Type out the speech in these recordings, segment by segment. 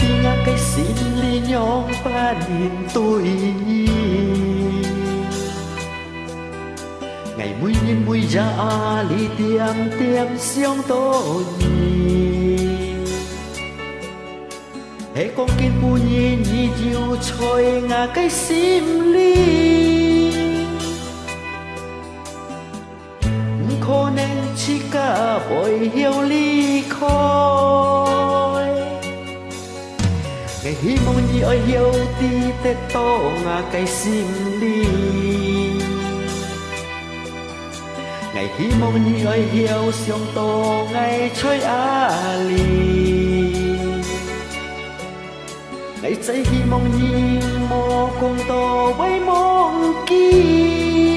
tiếng cái xin li nhong ba nhìn tôi ngày mũi nhìn mũi ra li tiêm tiêm xiong tôi hãy con kinh bu nhìn nhìn chiều trôi ngà cái sim li khô nên chỉ cả bội hiếu ly khôi ngày hi mong nhi ơi hiếu ti tết to ngà cái sim ly ngày hi mong nhi ơi hiếu xiong to ngày chơi ali ngày say hi mong nhi mò cùng to với mong kia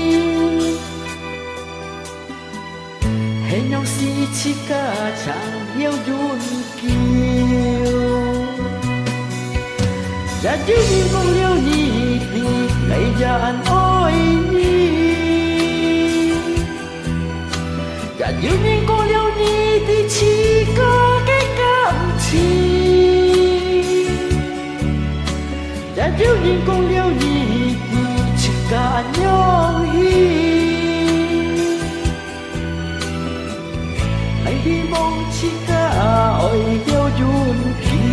hãy nhau si chỉ cả chẳng hiếu dùn kiêu đã chứ nhìn con liêu nhị thì ngày già ăn ôi nhị đã chứ nhìn con liêu nhị thì chỉ có cái cảm chi đã chứ nhìn con liêu nhị thì chỉ cả nhau hi đi mong chỉ cả ôi yêu dùn kiêu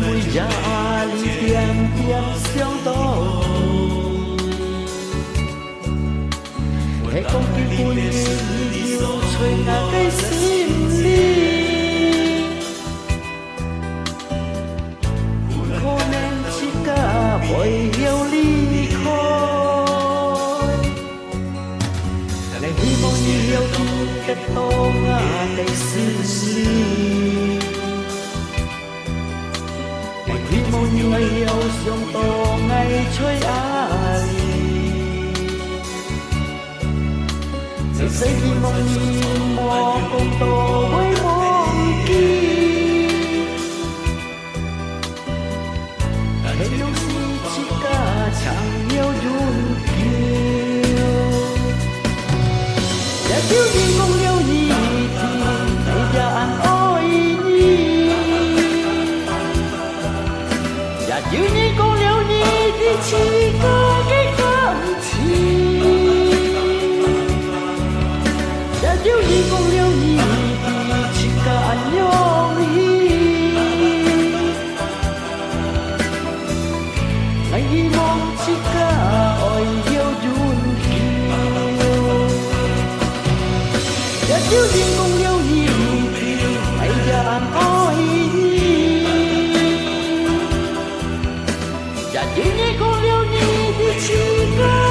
mùi ra li tiêm tiêm xiong to hãy con kia vui yêu chơi ngà cái sim ly khô nên chỉ cả bội hiếu ly khôi ngày hi mong nhiều thu kết to ngà cái sim ly hi mong như ai yêu xiong to ngày chơi ali ngày say hi mong như mò cùng to với mong kia hãy nhau si chỉ cả chẳng yêu dùn kiêu đã thiếu đi mong liêu nhị thì ngày già ăn ôi dư như con liêu nhi thì chỉ có cái cảm chi đã dư như con liêu nhi thì chỉ cả nhau hi ngày hi mong chỉ cả ôi yêu dùn kiêu đã dư như con liêu nhi thì ngày già ăn ôi chỉ như con liêu nhi thì chỉ có